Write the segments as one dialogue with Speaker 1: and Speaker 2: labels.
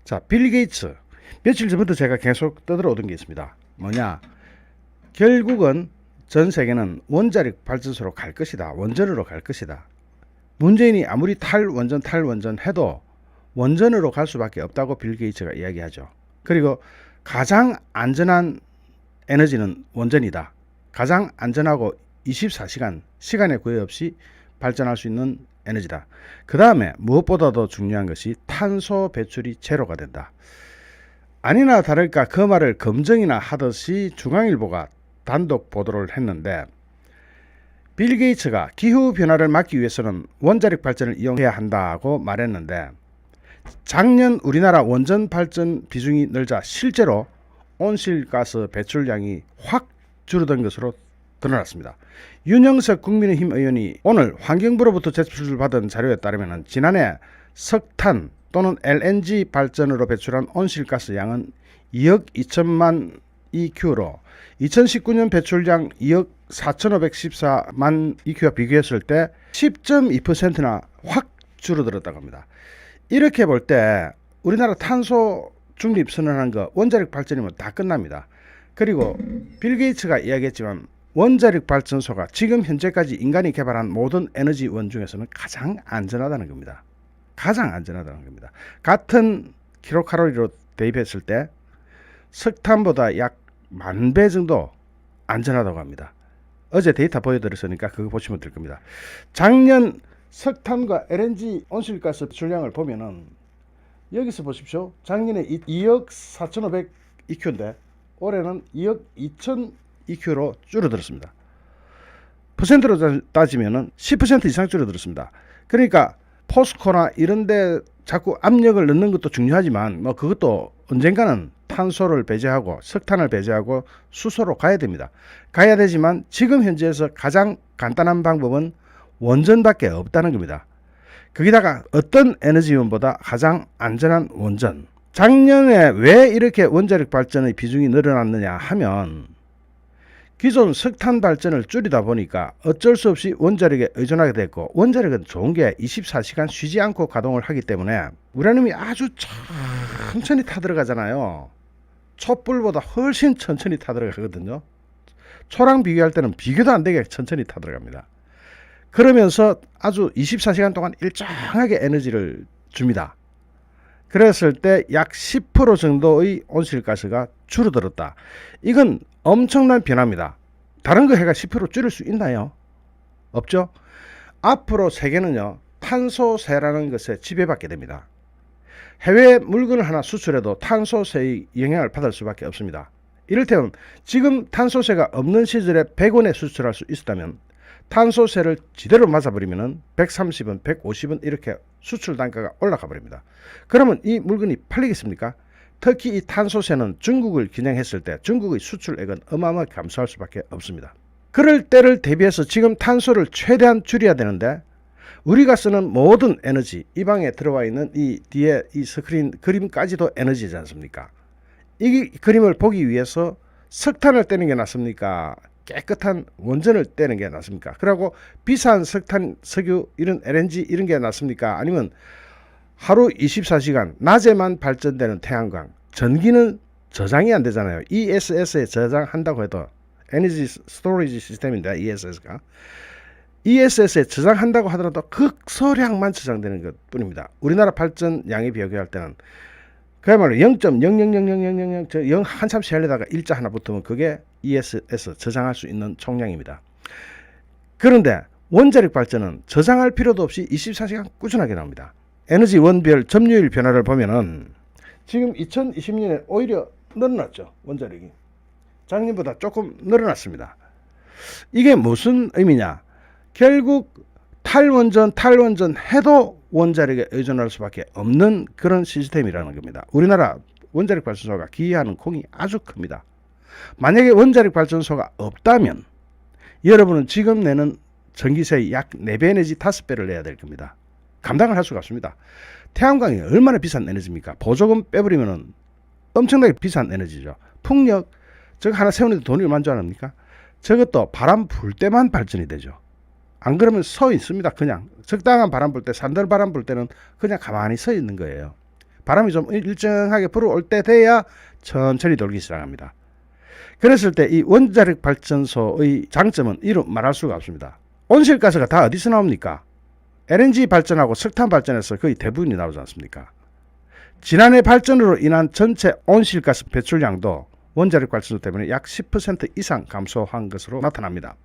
Speaker 1: 자, 빌 게이츠. 며칠 전부터 제가 계속 떠들어 오던 게 있습니다. 뭐냐? 결국은 전 세계는 원자력 발전소로 갈 것이다. 원전으로 갈 것이다. 문재인이 아무리 탈원전 해도 원전으로 갈 수밖에 없다고 빌 게이츠가 이야기하죠. 그리고 가장 안전한 에너지는 원전이다. 가장 안전하고 24시간 시간의 구애 없이 발전할 수 있는 에너지다. 그 다음에 무엇보다도 중요한 것이 탄소 배출이 제로가 된다. 아니나 다를까 그 말을 검증이나 하듯이 중앙일보가 단독 보도를 했는데, 빌 게이츠가 기후변화를 막기 위해서는 원자력 발전을 이용해야 한다고 말했는데, 작년 우리나라 원전 발전 비중이 늘자 실제로 온실가스 배출량이 확 줄어든 것으로 드러났습니다. 윤영석 국민의힘 의원이 오늘 환경부로부터 제출받은 자료에 따르면 지난해 석탄 또는 LNG 발전으로 배출한 온실가스 양은 2억 2천만 EQ로 2019년 배출량 2억 4,514만 EQ와 비교했을 때 10.2%나 확 줄어들었다고 합니다. 이렇게 볼 때 우리나라 탄소 중립 선언한 거 원자력 발전이면 다 끝납니다. 그리고 빌 게이츠가 이야기했지만 원자력 발전소가 지금 현재까지 인간이 개발한 모든 에너지원 중에서는 가장 안전하다는 겁니다. 가장 안전하다는 겁니다. 같은 킬로칼로리로 대입했을 때 석탄보다 약 10,000배 정도 안전하다고 합니다. 어제 데이터 보여드렸으니까 그거 보시면 될 겁니다. 작년 석탄과 LNG 온실가스 배출량을 보면은 여기서 보십시오. 작년에 2억 4,500 EQ인데 올해는 2억 2천 EQ로 줄어들었습니다. 퍼센트로 따지면은 10% 이상 줄어들었습니다. 그러니까 포스코나 이런데 자꾸 압력을 넣는 것도 중요하지만 뭐 그것도 언젠가는 탄소를 배제하고 석탄을 배제하고 수소로 가야 됩니다. 가야 되지만 지금 현재에서 가장 간단한 방법은 원전밖에 없다는 겁니다. 거기다가 어떤 에너지원보다 가장 안전한 원전. 작년에 왜 이렇게 원자력 발전의 비중이 늘어났느냐 하면 기존 석탄 발전을 줄이다 보니까 어쩔 수 없이 원자력에 의존하게 됐고, 원자력은 좋은 게 24시간 쉬지 않고 가동을 하기 때문에 우라늄이 아주 천천히 타들어가잖아요. 촛불보다 훨씬 천천히 타들어가거든요. 초랑 비교할 때는 비교도 안 되게 천천히 타들어갑니다. 그러면서 아주 24시간 동안 일정하게 에너지를 줍니다. 그랬을 때 약 10% 정도의 온실가스가 줄어들었다. 이건 엄청난 변화입니다. 다른 거 해가 10% 줄일 수 있나요? 없죠. 앞으로 세계는요, 탄소세라는 것에 지배받게 됩니다. 해외 물건을 하나 수출해도 탄소세의 영향을 받을 수밖에 없습니다. 이를테면 지금 탄소세가 없는 시절에 100원에 수출할 수 있었다면 탄소세를 지대로 맞아버리면 130원, 150원 이렇게 수출 단가가 올라가 버립니다. 그러면 이 물건이 팔리겠습니까? 특히 이 탄소세는 중국을 겨냥했을 때 중국의 수출액은 어마어마하게 감소할 수밖에 없습니다. 그럴 때를 대비해서 지금 탄소를 최대한 줄여야 되는데, 우리가 쓰는 모든 에너지, 이 방에 들어와 있는 이 뒤에 이 스크린 그림까지도 에너지지 않습니까? 이 그림을 보기 위해서 석탄을 떼는 게 낫습니까? 깨끗한 원전을 떼는 게 낫습니까? 그리고 비싼 석탄, 석유, 이런 LNG 이런 게 낫습니까? 아니면 하루 24시간 낮에만 발전되는 태양광, 전기는 저장이 안 되잖아요. ESS에 저장한다고 해도, 에너지 스토리지 시스템인데 ESS가 ESS에 저장한다고 하더라도 극소량만 저장되는 것 뿐입니다. 우리나라 발전량에 비교할 때는 그야말로 0.0000000 0 한참 세려다가 일자 하나 붙으면 그게 ESS 저장할 수 있는 총량입니다. 그런데 원자력 발전은 저장할 필요도 없이 24시간 꾸준하게 나옵니다. 에너지 원별 점유율 변화를 보면은 지금 2020년에 오히려 늘어났죠. 원자력이 작년보다 조금 늘어났습니다. 이게 무슨 의미냐? 결국 탈원전 해도 원자력에 의존할 수밖에 없는 그런 시스템이라는 겁니다. 우리나라 원자력 발전소가 기여하는 공이 아주 큽니다. 만약에 원자력 발전소가 없다면 여러분은 지금 내는 전기세의 약 4배 내지 5배를 내야 될 겁니다. 감당을 할 수가 없습니다. 태양광이 얼마나 비싼 에너지입니까? 보조금 빼버리면 엄청나게 비싼 에너지죠. 풍력, 저거 하나 세우는데 돈이 얼마인 줄 아십니까? 저것도 바람 불 때만 발전이 되죠. 안 그러면 서 있습니다. 그냥 적당한 바람 불 때, 산들 바람 불 때는 그냥 가만히 서 있는 거예요. 바람이 좀 일정하게 불어올 때 돼야 천천히 돌기 시작합니다. 그랬을 때 이 원자력 발전소의 장점은 이루 말할 수가 없습니다. 온실가스가 다 어디서 나옵니까? LNG 발전하고 석탄 발전에서 거의 대부분이 나오지 않습니까? 지난해 발전으로 인한 전체 온실가스 배출량도 원자력 발전소 때문에 약 10% 이상 감소한 것으로 나타납니다.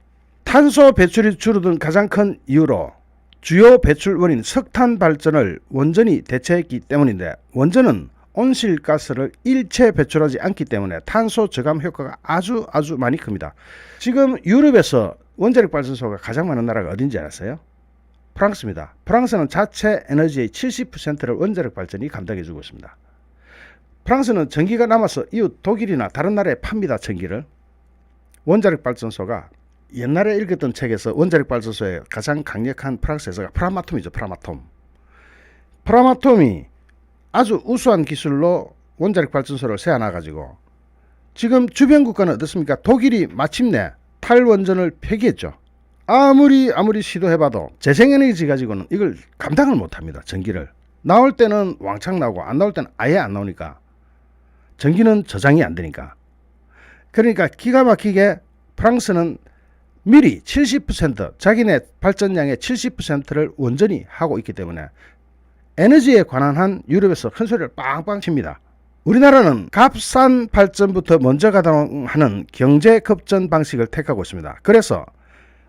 Speaker 1: 탄소 배출이 줄어든 가장 큰 이유로 주요 배출 원인 석탄 발전을 원전이 대체했기 때문인데, 원전은 온실가스를 일체 배출하지 않기 때문에 탄소 저감 효과가 아주 많이 큽니다. 지금 유럽에서 원자력 발전소가 가장 많은 나라가 어딘지 아세요? 프랑스입니다. 프랑스는 자체 에너지의 70%를 원자력 발전이 감당해주고 있습니다. 프랑스는 전기가 남아서 이웃 독일이나 다른 나라에 팝니다. 전기를. 원자력 발전소가 옛날에 읽었던 책에서 원자력 발전소의 가장 강력한 프랑스 회사가 프라마톰이죠. 프라마톰이 아주 우수한 기술로 원자력 발전소를 세워놔가지고 지금 주변 국가는 어떻습니까? 독일이 마침내 탈원전을 폐기했죠. 아무리 시도해봐도 재생에너지 가지고는 이걸 감당을 못합니다. 전기를. 나올 때는 왕창 나오고 안 나올 때는 아예 안 나오니까, 전기는 저장이 안 되니까. 그러니까 기가 막히게 프랑스는 미리 70% 자기네 발전량의 70%를 원전이 하고 있기 때문에 에너지에 관한 한 유럽에서 큰 소리를 빵빵 칩니다. 우리나라는 값싼 발전부터 먼저 가동하는 경제급전 방식을 택하고 있습니다. 그래서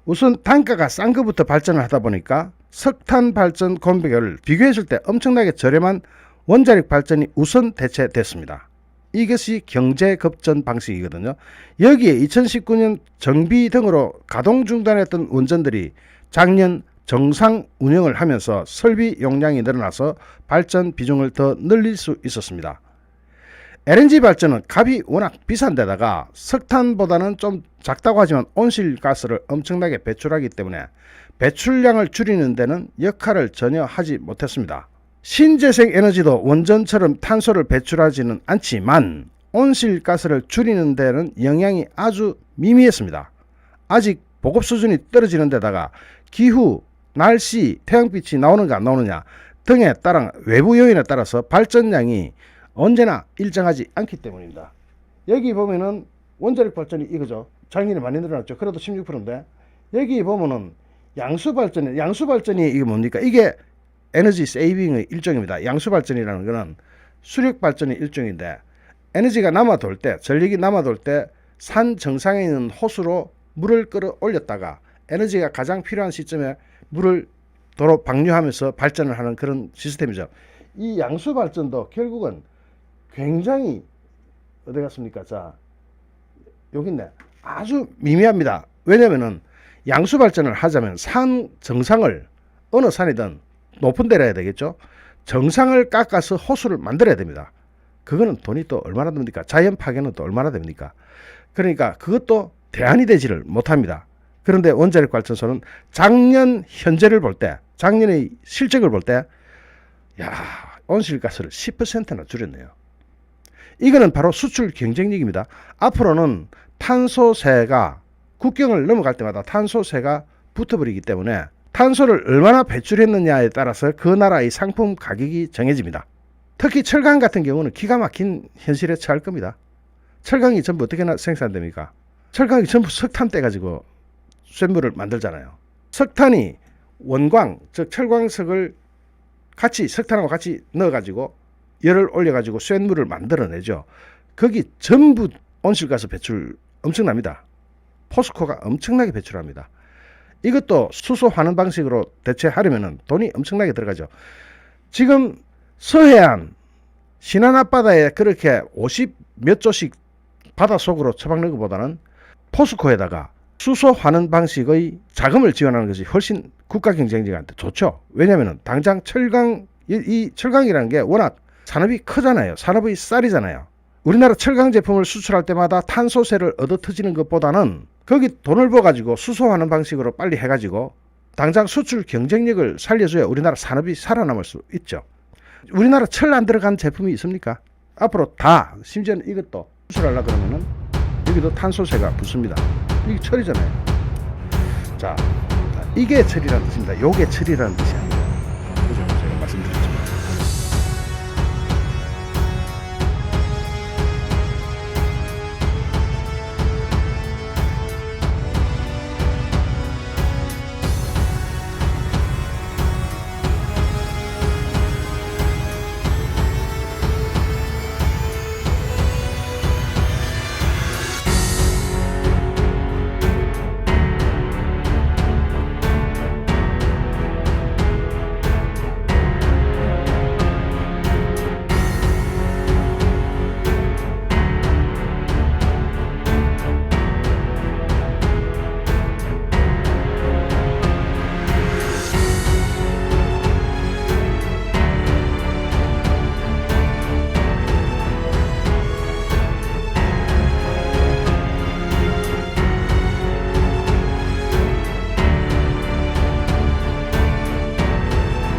Speaker 1: 우선 단가가 싼 것부터 발전을 하다 보니까 석탄 발전 공백을 비교했을 때 엄청나게 저렴한 원자력 발전이 우선 대체됐습니다. 이것이 경제급전 방식이거든요. 여기에 2019년 정비 등으로 가동 중단했던 원전들이 작년 정상 운영을 하면서 설비 용량이 늘어나서 발전 비중을 더 늘릴 수 있었습니다. LNG 발전은 값이 워낙 비싼 데다가 석탄보다는 좀 작다고 하지만 온실가스를 엄청나게 배출하기 때문에 배출량을 줄이는 데는 역할을 전혀 하지 못했습니다. 신재생 에너지도 원전처럼 탄소를 배출하지는 않지만 온실가스를 줄이는 데는 영향이 아주 미미했습니다. 아직 보급 수준이 떨어지는 데다가 기후, 날씨, 태양빛이 나오는가 안 나오느냐 등에 따라 외부 요인에 따라서 발전량이 언제나 일정하지 않기 때문입니다. 여기 보면은 원자력 발전이 이거죠. 작년에 많이 늘어났죠. 그래도 16%인데 여기 보면은 양수발전이 이게 뭡니까? 이게 에너지 세이빙의 일종입니다. 양수발전이라는 거는 수력발전의 일종인데, 에너지가 남아돌 때, 전력이 남아돌 때 산 정상에 있는 호수로 물을 끌어올렸다가 에너지가 가장 필요한 시점에 물을 도로 방류하면서 발전을 하는 그런 시스템이죠. 이 양수발전도 결국은 굉장히 어디 갔습니까? 자, 여기 있네. 아주 미미합니다. 왜냐면은 양수발전을 하자면 산 정상을, 어느 산이든 높은 데라 해야 되겠죠. 정상을 깎아서 호수를 만들어야 됩니다. 그거는 돈이 또 얼마나 듭니까? 자연 파괴는 또 얼마나 됩니까? 그러니까 그것도 대안이 되지를 못합니다. 그런데 원자력 발전소는 작년 현재를 볼 때, 작년의 실적을 볼 때, 온실가스를 10%나 줄였네요. 이거는 바로 수출 경쟁력입니다. 앞으로는 탄소세가 국경을 넘어갈 때마다 탄소세가 붙어버리기 때문에 탄소를 얼마나 배출했느냐에 따라서 그 나라의 상품 가격이 정해집니다. 특히 철강 같은 경우는 기가 막힌 현실에 처할 겁니다. 철강이 전부 어떻게 생산됩니까? 철강이 전부 석탄 떼가지고 쇳물을 만들잖아요. 석탄이 원광, 즉 철광석을 같이 석탄하고 같이 넣어가지고 열을 올려가지고 쇳물을 만들어내죠. 거기 전부 온실가스 배출 엄청납니다. 포스코가 엄청나게 배출합니다. 이것도 수소 환원 방식으로 대체하려면 돈이 엄청나게 들어가죠. 지금 서해안 신안 앞바다에 그렇게 50 몇 조씩 바닷속으로 처박는 것보다는 포스코에다가 수소 환원 방식의 자금을 지원하는 것이 훨씬 국가 경쟁력한테 좋죠. 왜냐하면 당장 이 철강이라는 게 워낙 산업이 크잖아요. 산업의 쌀이잖아요. 우리나라 철강 제품을 수출할 때마다 탄소세를 얻어 터지는 것보다는 거기 돈을 버가지고 수소하는 방식으로 빨리 해가지고 당장 수출 경쟁력을 살려줘야 우리나라 산업이 살아남을 수 있죠. 우리나라 철 안 들어간 제품이 있습니까? 앞으로 다, 심지어는 이것도 수출하려고 그러면은 여기도 탄소세가 붙습니다. 이게 철이잖아요. 자, 이게 철이라는 뜻입니다. 요게 철이라는 뜻이 아니에요.